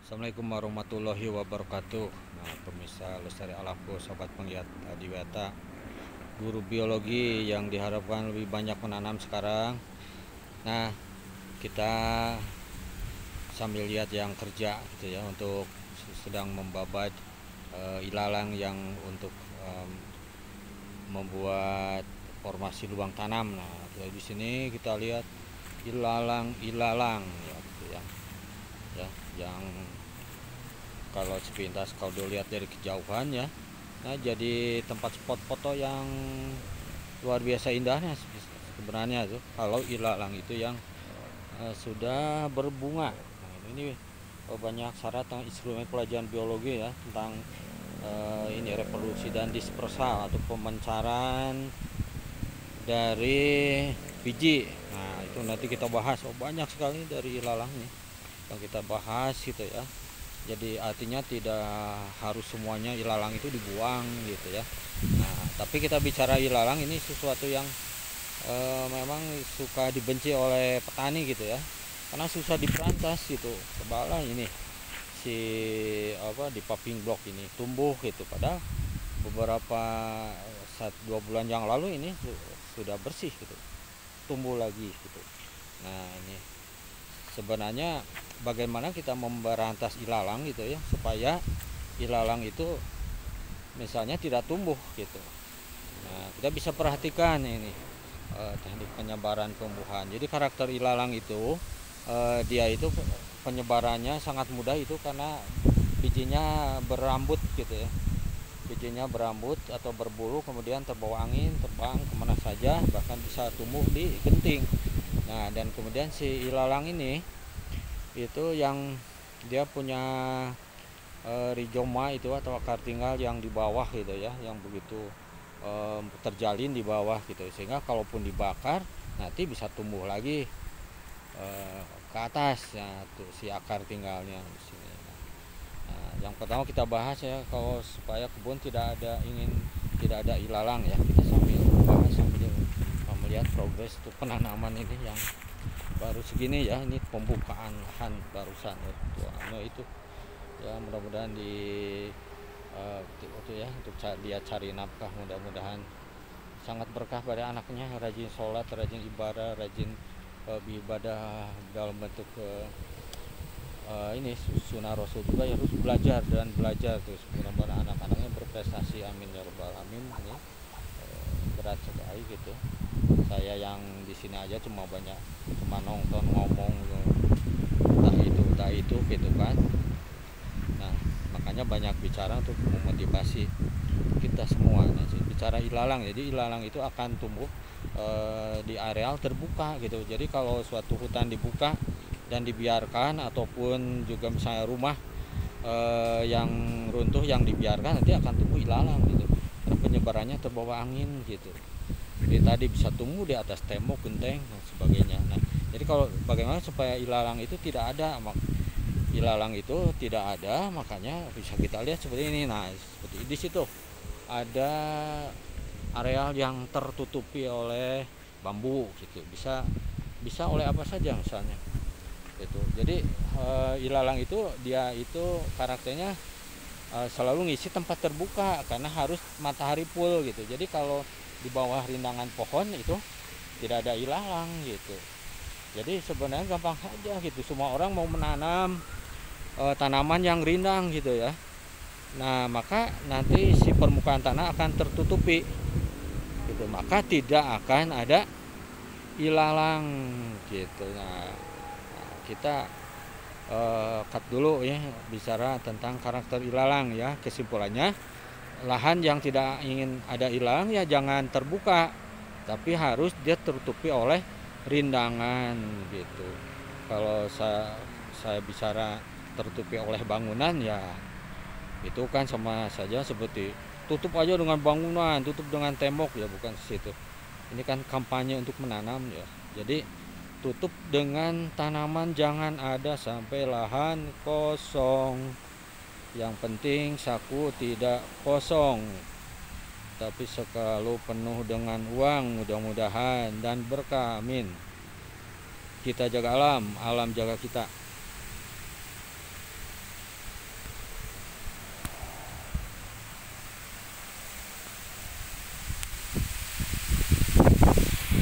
Assalamualaikum warahmatullahi wabarakatuh. Nah, pemirsa Lestari Alamku, sobat penggiat adiwata, guru biologi yang diharapkan lebih banyak menanam sekarang. Nah, kita sambil lihat yang kerja gitu ya, untuk sedang membabat ilalang yang untuk membuat formasi lubang tanam. Nah, di sini kita lihat ilalang ya, gitu ya, yang kalau sepintas kalau dilihat dari kejauhan ya, nah jadi tempat spot foto yang luar biasa indahnya sebenarnya tuh kalau ilalang itu yang sudah berbunga. Nah, ini banyak syarat tentang instrumen pelajaran biologi ya, tentang ini reproduksi dan dispersal atau pemencaran dari biji. Nah, itu nanti kita bahas. Banyak sekali dari ilalang nih yang kita bahas gitu ya. Jadi artinya tidak harus semuanya ilalang itu dibuang gitu ya. Nah, tapi kita bicara ilalang ini sesuatu yang memang suka dibenci oleh petani gitu ya, karena susah diberantas gitu. Cobalah ini si di popping block ini tumbuh gitu, padahal beberapa 1-2 bulan yang lalu ini sudah bersih gitu, tumbuh lagi gitu. Nah, ini sebenarnya bagaimana kita memberantas ilalang gitu ya, supaya ilalang itu misalnya tidak tumbuh gitu. Nah, kita bisa perhatikan ini teknik penyebaran tumbuhan. Jadi karakter ilalang itu dia itu penyebarannya sangat mudah itu karena bijinya berambut gitu ya. Bijinya berambut atau berbulu, kemudian terbawa angin, terbang kemana saja, bahkan bisa tumbuh di genting. Nah, dan kemudian si ilalang ini itu yang dia punya rizoma itu atau akar tinggal yang di bawah gitu ya, yang begitu terjalin di bawah gitu, sehingga kalaupun dibakar nanti bisa tumbuh lagi ke atas ya, tuh si akar tinggalnya di sini. Nah, yang pertama kita bahas ya, kalau supaya kebun tidak ada ilalang ya, kita sambil bahas sambil melihat progres untuk penanaman ini yang baru segini ya. Ini pembukaan lahan barusan ya, itu ya, mudah-mudahan itu ya, untuk dia cari nafkah, mudah-mudahan sangat berkah pada anaknya, rajin sholat, rajin ibadah, rajin beribadah dalam bentuk ini sunnah Rasul juga ya, harus belajar dan belajar terus. Mudah-mudahan anak-anaknya berprestasi, amin ya rabbal alamin. Ini berat sekali gitu. Saya yang di sini aja cuma nonton ngomong entah itu gitu kan. Nah, makanya banyak bicara untuk memotivasi kita semua. Nah, bicara ilalang, jadi ilalang itu akan tumbuh di areal terbuka gitu. Jadi kalau suatu hutan dibuka dan dibiarkan, ataupun juga misalnya rumah yang runtuh yang dibiarkan, nanti akan tumbuh ilalang gitu, karena penyebarannya terbawa angin gitu. Jadi tadi bisa tumbuh di atas tembok, genteng dan sebagainya. Nah, jadi kalau bagaimana supaya ilalang itu tidak ada, makanya bisa kita lihat seperti ini. Nah, seperti di situ ada areal yang tertutupi oleh bambu gitu, bisa oleh apa saja misalnya itu. Jadi ilalang itu dia itu karakternya selalu ngisi tempat terbuka karena harus matahari full gitu. Jadi kalau di bawah rindangan pohon itu tidak ada ilalang gitu. Jadi sebenarnya gampang saja gitu, semua orang mau menanam tanaman yang rindang gitu ya. Nah, maka nanti si permukaan tanah akan tertutupi gitu, maka tidak akan ada ilalang gitu. Nah, kita cut dulu ya, bicara tentang karakter ilalang ya. Kesimpulannya, lahan yang tidak ingin ada ilalang ya jangan terbuka, tapi harus dia tertutupi oleh rindangan gitu. Kalau saya bicara tertutupi oleh bangunan ya, itu kan sama saja seperti tutup aja dengan bangunan, tutup dengan tembok ya, bukan situ. Ini kan kampanye untuk menanam ya. Jadi tutup dengan tanaman, jangan ada sampai lahan kosong. Yang penting saku tidak kosong, tapi selalu penuh dengan uang, mudah-mudahan, dan berkah, amin. Kita jaga alam, alam jaga kita.